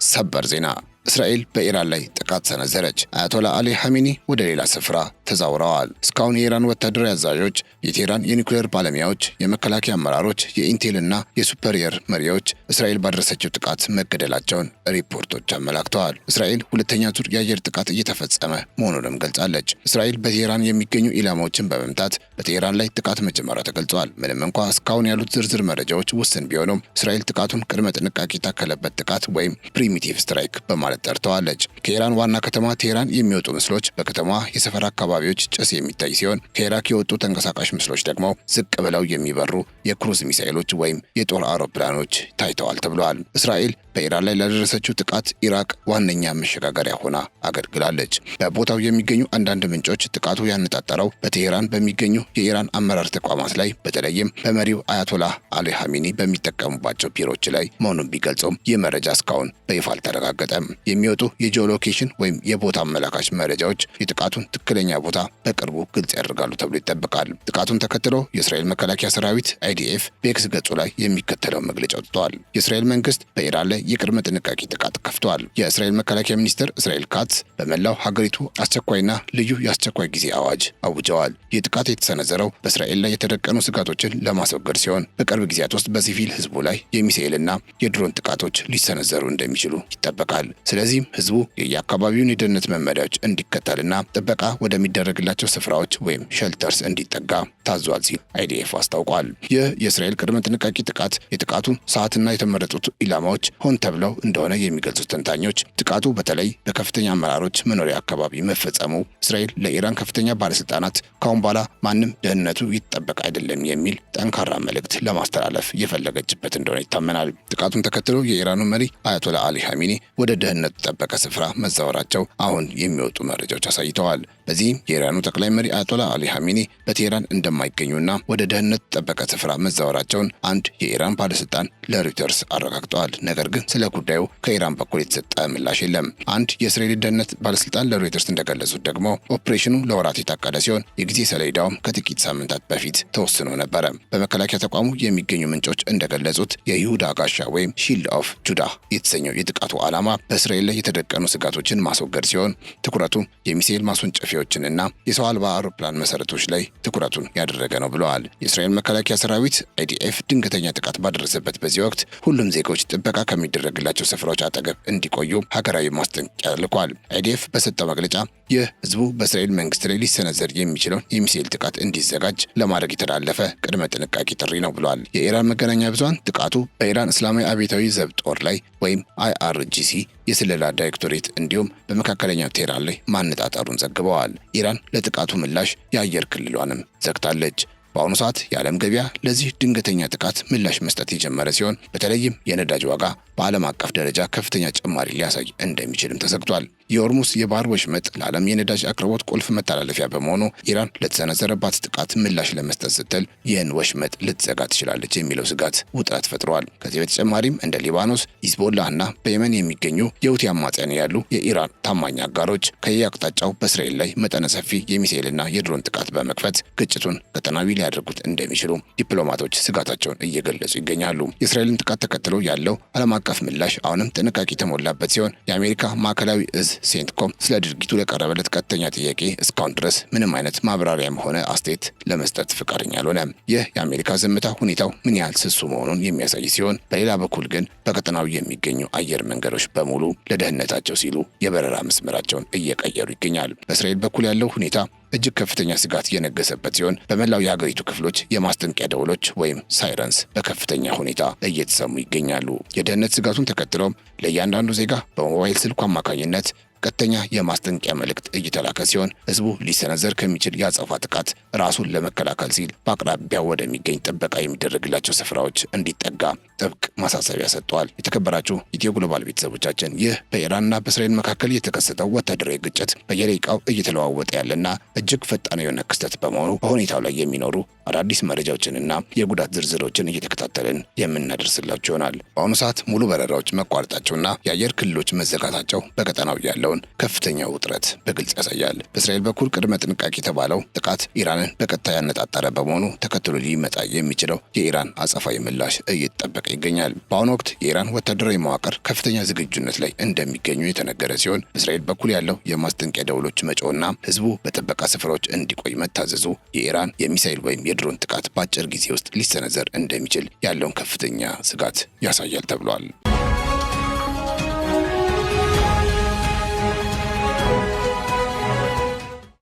ሰበር ዜና እስራኤል በኢራን ላይ ጥቃት ሰነዘረች። አያቶላ አሊ ሐሜኒ ወደ ሌላ ስፍራ ተዛውረዋል። እስካሁን የኢራን ወታደራዊ አዛዦች፣ የቴህራን የኒውክሌር ባለሙያዎች፣ የመከላከያ አመራሮች፣ የኢንቴልና የሱፐሪየር መሪዎች እስራኤል ባደረሰችው ጥቃት መገደላቸውን ሪፖርቶች አመላክተዋል። እስራኤል ሁለተኛ ዙር የአየር ጥቃት እየተፈጸመ መሆኑንም ገልጻለች። እስራኤል በቴህራን የሚገኙ ኢላማዎችን በመምታት በቴህራን ላይ ጥቃት መጀመሯ ተገልጿል። ምንም እንኳ እስካሁን ያሉት ዝርዝር መረጃዎች ውስን ቢሆኑም እስራኤል ጥቃቱን ቅድመ ጥንቃቄ የታከለበት ጥቃት ወይም ፕሪሚቲቭ ስትራይክ በማለት ጠርተዋለች። ከኢራን ዋና ከተማ ቴህራን የሚወጡ ምስሎች በከተማዋ የሰፈር አካባቢዎች ጭስ የሚታይ ሲሆን ከኢራቅ የወጡ ተንቀሳቃሽ ምስሎች ደግሞ ዝቅ ብለው የሚበሩ የክሩዝ ሚሳኤሎች ወይም የጦር አውሮፕላኖች ታይተዋል ተብሏል። እስራኤል በኢራን ላይ ላደረሰችው ጥቃት ኢራቅ ዋነኛ መሸጋገሪያ ሆና አገልግላለች። በቦታው የሚገኙ አንዳንድ ምንጮች ጥቃቱ ያነጣጠረው በቴህራን በሚገኙ የኢራን አመራር ተቋማት ላይ በተለይም በመሪው አያቶላህ አሊ ሐሜኒ በሚጠቀሙባቸው ቢሮዎች ላይ መሆኑን ቢገልጹም ይህ መረጃ እስካሁን በይፋ አልተረጋገጠም። የሚወጡ የጂኦሎኬሽን ወይም የቦታ አመላካች መረጃዎች የጥቃቱን ትክክለኛ ቦታ በቅርቡ ግልጽ ያደርጋሉ ተብሎ ይጠበቃል። ጥቃቱን ተከትሎ የእስራኤል መከላከያ ሰራዊት IDF በኤክስ ገጹ ላይ የሚከተለው መግለጫ አውጥቷል። የእስራኤል መንግስት በኢራን ላይ የቅድመ ጥንቃቄ ጥቃት ከፍቷል። የእስራኤል መከላከያ ሚኒስትር እስራኤል ካትዝ በመላው ሀገሪቱ አስቸኳይና ልዩ የአስቸኳይ ጊዜ አዋጅ አውጀዋል። ይህ ጥቃት የተሰነዘረው በእስራኤል ላይ የተደቀኑ ስጋቶችን ለማስወገድ ሲሆን በቅርብ ጊዜያት ውስጥ በሲቪል ህዝቡ ላይ የሚሳኤልና የድሮን ጥቃቶች ሊሰነዘሩ እንደሚችሉ ይጠበቃል። ስለዚህም ህዝቡ የየአካባቢውን የደህንነት መመሪያዎች እንዲከተልና ጥበቃ ወደሚደረግላቸው ስፍራዎች ወይም ሼልተርስ እንዲጠጋ ታዟል ሲል IDF አስታውቋል። ይህ የእስራኤል ቅድመ ጥንቃቄ ጥቃት የጥቃቱን ሰዓትና የተመረጡት ኢላማዎች ሆን ተብለው እንደሆነ የሚገልጹት ተንታኞች ጥቃቱ በተለይ በከፍተኛ አመራሮች መኖሪያ አካባቢ መፈጸሙ እስራኤል ለኢራን ከፍተኛ ባለስልጣናት ካሁን በኋላ ማንም ደህንነቱ ይጠበቅ አይደለም የሚል ጠንካራ መልእክት ለማስተላለፍ የፈለገችበት እንደሆነ ይታመናል። ጥቃቱን ተከትሎ የኢራኑ መሪ አያቶላ አሊ ሐሜኒ ወደ ደህንነቱ ጠበቀ ስፍራ መዛወራቸው አሁን የሚወጡ መረጃዎች አሳይተዋል። በዚህም የኢራኑ ጠቅላይ መሪ አያቶላ አሊ ሐሜኒ በቴህራን እንደማይገኙና ወደ ደህንነት ጠበቀ ስፍራ መዛወራቸውን አንድ የኢራን ባለስልጣን ለሮይተርስ አረጋግጠዋል። ነገር ግን ስለ ጉዳዩ ከኢራን በኩል የተሰጠ ምላሽ የለም። አንድ የእስራኤል ደህንነት ባለስልጣን ለሮይተርስ እንደገለጹት ደግሞ ኦፕሬሽኑ ለወራት የታቀደ ሲሆን የጊዜ ሰሌዳውም ከጥቂት ሳምንታት በፊት ተወስኖ ነበረ። በመከላከያ ተቋሙ የሚገኙ ምንጮች እንደገለጹት የይሁዳ ጋሻ ወይም ሺልድ ኦፍ ጁዳህ የተሰኘው የጥቃቱ ዓላማ በእስራኤል ላይ የተደቀኑ ስጋቶችን ማስወገድ ሲሆን ትኩረቱ የሚሳኤል ማስወንጨፊያዎችንና የሰው አልባ አውሮፕላን መሰረቶች ላይ ትኩረቱን ያደረገ ነው ብለዋል። የእስራኤል መከላከያ ሰራዊት IDF ድንገተኛ ጥቃት ባደረሰበት በዚህ ወቅት ሁሉም ዜጎች ጥበቃ ከሚደረግላቸው ስፍራዎች አጠገብ እንዲቆዩ ሀገራዊ ማስጠንቀቂያ ልኳል። IDF በሰጠው መግለጫ ይህ ህዝቡ በእስራኤል መንግስት ላይ ሊሰነዘር የሚችለውን የሚሳኤል ጥቃት እንዲዘጋጅ ለማድረግ የተላለፈ ቅድመ ጥንቃቄ ጥሪ ነው ብለዋል። የኢራን መገናኛ ብዙሃን ጥቃቱ በኢራን እስላማዊ አብዮታዊ ዘብ ጦር ላይ ወይም IRGC የስለላ ዳይሬክቶሬት እንዲሁም በመካከለኛው ቴህራን ላይ ማነጣጠሩን ዘግበዋል። ኢራን ለጥቃቱ ምላሽ የአየር ክልሏንም ዘግታለች። በአሁኑ ሰዓት የዓለም ገበያ ለዚህ ድንገተኛ ጥቃት ምላሽ መስጠት የጀመረ ሲሆን በተለይም የነዳጅ ዋጋ በዓለም አቀፍ ደረጃ ከፍተኛ ጭማሪ ሊያሳይ እንደሚችልም ተሰግቷል። የሆርሙዝ የባህር ወሽመጥ ለዓለም የነዳጅ አቅርቦት ቁልፍ መተላለፊያ በመሆኑ ኢራን ለተሰነዘረባት ጥቃት ምላሽ ለመስጠት ስትል ይህን ወሽመጥ ልትዘጋ ትችላለች የሚለው ስጋት ውጥረት ፈጥሯል። ከዚህ በተጨማሪም እንደ ሊባኖስ፣ ሂዝቦላህና በየመን የሚገኙ የሁቲ አማጽያን ያሉ የኢራን ታማኝ አጋሮች ከየአቅጣጫው በእስራኤል ላይ መጠነ ሰፊ የሚሳኤልና የድሮን ጥቃት በመክፈት ግጭቱን ቀጠናዊ ሊያደርጉት እንደሚችሉ ዲፕሎማቶች ስጋታቸውን እየገለጹ ይገኛሉ። የእስራኤልን ጥቃት ተከትሎ ያለው ዓለም አቀፍ ምላሽ አሁንም ጥንቃቄ የተሞላበት ሲሆን የአሜሪካ ማዕከላዊ እዝ ሴንትኮም ስለ ድርጊቱ ለቀረበለት ቀጥተኛ ጥያቄ እስካሁን ድረስ ምንም አይነት ማብራሪያም ሆነ አስተያየት ለመስጠት ፈቃደኛ አልሆነም። ይህ የአሜሪካ ዝምታ ሁኔታው ምን ያህል ስሱ መሆኑን የሚያሳይ ሲሆን በሌላ በኩል ግን በቀጠናው የሚገኙ አየር መንገዶች በሙሉ ለደህንነታቸው ሲሉ የበረራ መስመራቸውን እየቀየሩ ይገኛል። በእስራኤል በኩል ያለው ሁኔታ እጅግ ከፍተኛ ስጋት የነገሰበት ሲሆን በመላው የሀገሪቱ ክፍሎች የማስጠንቀቂያ ደወሎች ወይም ሳይረንስ በከፍተኛ ሁኔታ እየተሰሙ ይገኛሉ። የደህንነት ስጋቱን ተከትሎም ለእያንዳንዱ ዜጋ በሞባይል ስልኩ አማካኝነት ቀጥተኛ የማስጠንቀቂያ መልእክት እየተላከ ሲሆን ህዝቡ ሊሰነዘር ከሚችል የአጸፋ ጥቃት ራሱን ለመከላከል ሲል በአቅራቢያው ወደሚገኝ ጥበቃ የሚደረግላቸው ስፍራዎች እንዲጠጋ ጥብቅ ማሳሰቢያ ሰጥቷል። የተከበራችሁ ኢትዮ ግሎባል ቤተሰቦቻችን ይህ በኢራንና በእስራኤል መካከል የተከሰተው ወታደራዊ ግጭት በየደቂቃው እየተለዋወጠ ያለና እጅግ ፈጣን የሆነ ክስተት በመሆኑ በሁኔታው ላይ የሚኖሩ አዳዲስ መረጃዎችንና የጉዳት ዝርዝሮችን እየተከታተልን የምናደርስላችሁ ይሆናል። በአሁኑ ሰዓት ሙሉ በረራዎች መቋረጣቸውና የአየር ክልሎች መዘጋታቸው በቀጠናው ያለው ያለውን ከፍተኛ ውጥረት በግልጽ ያሳያል። በእስራኤል በኩል ቅድመ ጥንቃቄ የተባለው ጥቃት ኢራንን በቀጥታ ያነጣጠረ በመሆኑ ተከትሎ ሊመጣ የሚችለው የኢራን አጸፋዊ ምላሽ እየተጠበቀ ይገኛል። በአሁኑ ወቅት የኢራን ወታደራዊ መዋቅር ከፍተኛ ዝግጁነት ላይ እንደሚገኙ የተነገረ ሲሆን በእስራኤል በኩል ያለው የማስጠንቀቂያ ደውሎች መጮህና ህዝቡ በጥበቃ ስፍራዎች እንዲቆይ መታዘዙ የኢራን የሚሳኤል ወይም የድሮን ጥቃት በአጭር ጊዜ ውስጥ ሊሰነዘር እንደሚችል ያለውን ከፍተኛ ስጋት ያሳያል ተብሏል።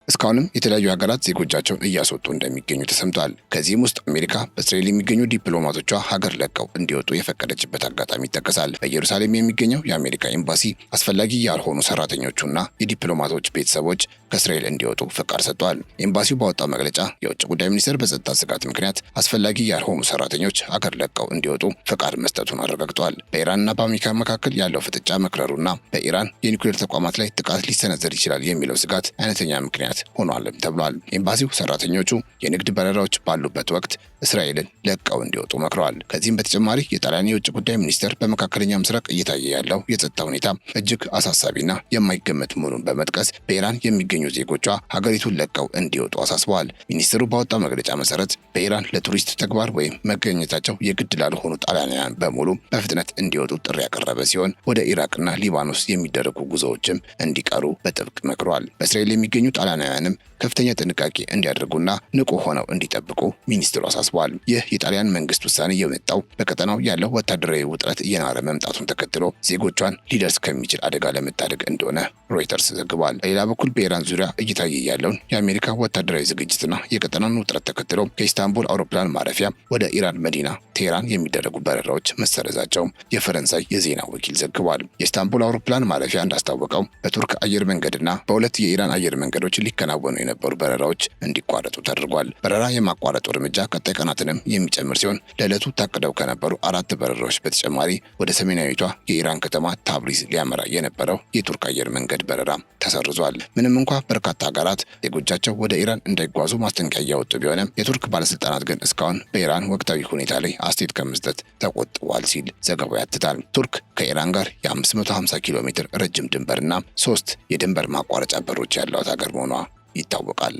እስካሁንም የተለያዩ ሀገራት ዜጎቻቸውን እያስወጡ እንደሚገኙ ተሰምቷል። ከዚህም ውስጥ አሜሪካ በእስራኤል የሚገኙ ዲፕሎማቶቿ ሀገር ለቀው እንዲወጡ የፈቀደችበት አጋጣሚ ይጠቀሳል። በኢየሩሳሌም የሚገኘው የአሜሪካ ኤምባሲ አስፈላጊ ያልሆኑ ሰራተኞቹና የዲፕሎማቶች ቤተሰቦች ከእስራኤል እንዲወጡ ፈቃድ ሰጥቷል። ኤምባሲው ባወጣው መግለጫ የውጭ ጉዳይ ሚኒስቴር በጸጥታ ስጋት ምክንያት አስፈላጊ ያልሆኑ ሰራተኞች ሀገር ለቀው እንዲወጡ ፈቃድ መስጠቱን አረጋግጧል። በኢራንና በአሜሪካ መካከል ያለው ፍጥጫ መክረሩና በኢራን የኒውክሌር ተቋማት ላይ ጥቃት ሊሰነዘር ይችላል የሚለው ስጋት አይነተኛ ምክንያት ሆኗልም ተብሏል። ኤምባሲው ሰራተኞቹ የንግድ በረራዎች ባሉበት ወቅት እስራኤልን ለቀው እንዲወጡ መክረዋል። ከዚህም በተጨማሪ የጣሊያን የውጭ ጉዳይ ሚኒስቴር በመካከለኛ ምስራቅ እየታየ ያለው የጸጥታ ሁኔታ እጅግ አሳሳቢና የማይገመት መሆኑን በመጥቀስ በኢራን የሚገኙ ዜጎቿ ሀገሪቱን ለቀው እንዲወጡ አሳስበዋል። ሚኒስትሩ ባወጣው መግለጫ መሰረት በኢራን ለቱሪስት ተግባር ወይም መገኘታቸው የግድ ላልሆኑ ጣሊያናውያን በሙሉ በፍጥነት እንዲወጡ ጥሪ ያቀረበ ሲሆን ወደ ኢራቅና ሊባኖስ የሚደረጉ ጉዞዎችም እንዲቀሩ በጥብቅ መክሯል። በእስራኤል የሚገኙ ጣሊያናውያንም ከፍተኛ ጥንቃቄ እንዲያደርጉና ንቁ ሆነው እንዲጠብቁ ሚኒስትሩ አሳስበዋል። ይህ የጣሊያን መንግስት ውሳኔ የመጣው በቀጠናው ያለው ወታደራዊ ውጥረት እየናረ መምጣቱን ተከትሎ ዜጎቿን ሊደርስ ከሚችል አደጋ ለመታደግ እንደሆነ ሮይተርስ ዘግቧል። በሌላ በኩል በኢራን ዙሪያ እየታየ ያለውን የአሜሪካ ወታደራዊ ዝግጅትና የቀጠናውን ውጥረት ተከትሎ ከኢስታንቡል አውሮፕላን ማረፊያ ወደ ኢራን መዲና ቴህራን የሚደረጉ በረራዎች መሰረዛቸው የፈረንሳይ የዜና ወኪል ዘግቧል። የኢስታንቡል አውሮፕላን ማረፊያ እንዳስታወቀው በቱርክ አየር መንገድና በሁለት የኢራን አየር መንገዶች ሊከናወኑ የነበሩ በረራዎች እንዲቋረጡ ተደርጓል። በረራ የማቋረጡ እርምጃ ቀጣይ ቀናትንም የሚጨምር ሲሆን ለዕለቱ ታቅደው ከነበሩ 4 በረራዎች በተጨማሪ ወደ ሰሜናዊቷ የኢራን ከተማ ታብሪዝ ሊያመራ የነበረው የቱርክ አየር መንገድ በረራ ተሰርዟል። ምንም እንኳ በርካታ ሀገራት ዜጎቻቸው ወደ ኢራን እንዳይጓዙ ማስጠንቀቂያ እያወጡ ቢሆንም የቱርክ ባለስልጣናት ግን እስካሁን በኢራን ወቅታዊ ሁኔታ ላይ አስተያየት ከመስጠት ተቆጥቧል ሲል ዘገባው ያትታል። ቱርክ ከኢራን ጋር የ550 ኪሎ ሜትር ረጅም ድንበርና 3 የድንበር ማቋረጫ በሮች ያሏት ሀገር መሆኗ ይታወቃል።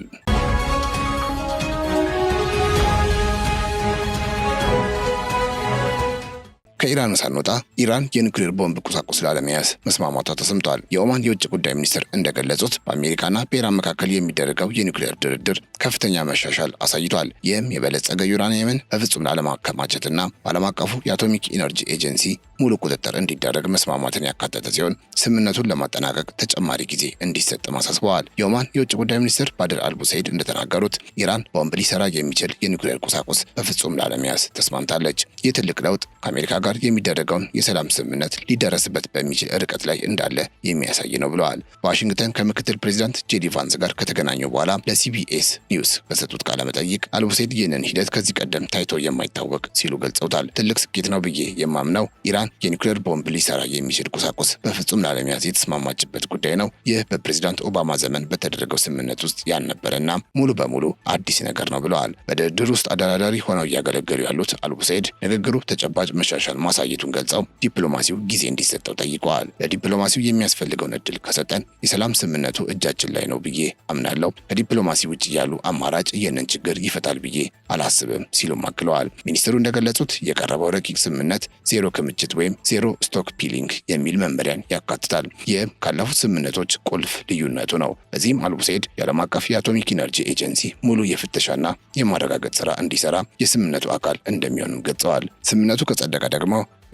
ከኢራን ሳንወጣ ኢራን የኒውክሌር ቦምብ ቁሳቁስ ላለመያዝ መስማማቷ ተሰምቷል። የኦማን የውጭ ጉዳይ ሚኒስትር እንደገለጹት በአሜሪካና በኢራን መካከል የሚደረገው የኒውክሌር ድርድር ከፍተኛ መሻሻል አሳይቷል። ይህም የበለጸገ ዩራኒየምን በፍጹም ላለማከማቸትና በዓለም አቀፉ የአቶሚክ ኢነርጂ ኤጀንሲ ሙሉ ቁጥጥር እንዲደረግ መስማማትን ያካተተ ሲሆን ስምምነቱን ለማጠናቀቅ ተጨማሪ ጊዜ እንዲሰጥም አሳስበዋል። የኦማን የውጭ ጉዳይ ሚኒስትር ባድር አልቡሰይድ እንደተናገሩት ኢራን ቦምብ ሊሰራ የሚችል የኒውክሌር ቁሳቁስ በፍጹም ላለመያዝ ተስማምታለች። ይህ ትልቅ ለውጥ ከአሜሪካ ጋር የሚደረገውን የሰላም ስምምነት ሊደረስበት በሚችል ርቀት ላይ እንዳለ የሚያሳይ ነው ብለዋል። በዋሽንግተን ከምክትል ፕሬዚዳንት ጄዲ ቫንስ ጋር ከተገናኙ በኋላ ለሲቢኤስ ኒውስ በሰጡት ቃለ መጠይቅ አልቡሰይድ ይህንን ሂደት ከዚህ ቀደም ታይቶ የማይታወቅ ሲሉ ገልጸውታል። ትልቅ ስኬት ነው ብዬ የማምነው ኢራን የኒውክሌር ቦምብ ሊሰራ የሚችል ቁሳቁስ በፍጹም ላለመያዝ የተስማማችበት ጉዳይ ነው። ይህ በፕሬዚዳንት ኦባማ ዘመን በተደረገው ስምምነት ውስጥ ያልነበረና ሙሉ በሙሉ አዲስ ነገር ነው ብለዋል። በድርድር ውስጥ አደራዳሪ ሆነው እያገለገሉ ያሉት አልቡሰይድ ንግግሩ ተጨባጭ መሻሻል ማሳየቱን ገልጸው ዲፕሎማሲው ጊዜ እንዲሰጠው ጠይቀዋል። ለዲፕሎማሲው የሚያስፈልገውን እድል ከሰጠን የሰላም ስምምነቱ እጃችን ላይ ነው ብዬ አምናለሁ። ከዲፕሎማሲ ውጭ ያሉ አማራጭ ይህንን ችግር ይፈታል ብዬ አላስብም ሲሉም አክለዋል። ሚኒስትሩ እንደገለጹት የቀረበው ረቂቅ ስምምነት ዜሮ ክምችት ወይም ዜሮ ስቶክ ፒሊንግ የሚል መመሪያን ያካትታል። ይህም ካለፉት ስምምነቶች ቁልፍ ልዩነቱ ነው። በዚህም አልቡሰይድ የዓለም አቀፍ የአቶሚክ ኢነርጂ ኤጀንሲ ሙሉ የፍተሻና የማረጋገጥ ስራ እንዲሰራ የስምምነቱ አካል እንደሚሆንም ገልጸዋል። ስምምነቱ ከጸደቀ ደግሞ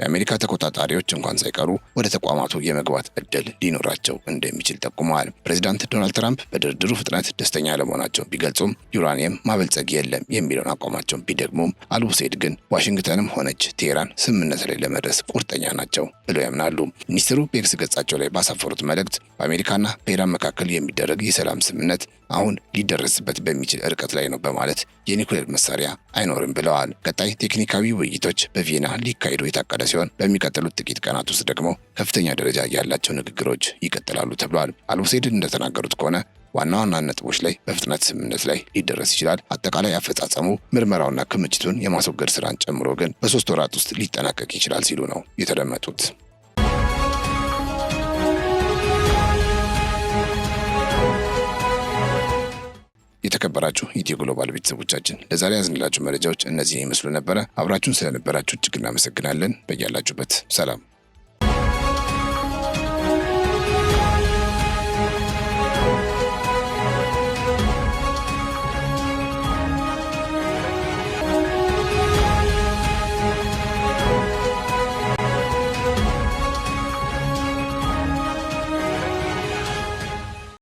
የአሜሪካ ተቆጣጣሪዎች እንኳን ሳይቀሩ ወደ ተቋማቱ የመግባት እድል ሊኖራቸው እንደሚችል ጠቁመዋል። ፕሬዚዳንት ዶናልድ ትራምፕ በድርድሩ ፍጥነት ደስተኛ ለመሆናቸው ቢገልጹም ዩራኒየም ማበልጸግ የለም የሚለውን አቋማቸውን ቢደግሙም አልቡሰይድ ግን ዋሽንግተንም ሆነች ቴህራን ስምምነት ላይ ለመድረስ ቁርጠኛ ናቸው ብለው ያምናሉ። ሚኒስትሩ በኤክስ ገጻቸው ላይ ባሰፈሩት መልእክት በአሜሪካና በኢራን መካከል የሚደረግ የሰላም ስምምነት አሁን ሊደረስበት በሚችል ርቀት ላይ ነው በማለት የኒውክሌር መሳሪያ አይኖርም ብለዋል። ቀጣይ ቴክኒካዊ ውይይቶች በቪየና ሊካሄዱ የታቀደ ሲሆን በሚቀጥሉት ጥቂት ቀናት ውስጥ ደግሞ ከፍተኛ ደረጃ ያላቸው ንግግሮች ይቀጥላሉ ተብሏል። አልቡሰይድ እንደተናገሩት ከሆነ ዋና ዋና ነጥቦች ላይ በፍጥነት ስምምነት ላይ ሊደረስ ይችላል። አጠቃላይ አፈጻጸሙ ምርመራውና ክምችቱን የማስወገድ ስራን ጨምሮ ግን በ3 ወራት ውስጥ ሊጠናቀቅ ይችላል ሲሉ ነው የተደመጡት። የተከበራችሁ ኢትዮ ግሎባል ቤተሰቦቻችን ለዛሬ ያዝንላችሁ መረጃዎች እነዚህን ይመስሉ ነበረ። አብራችሁን ስለነበራችሁ እጅግ እናመሰግናለን። በያላችሁበት ሰላም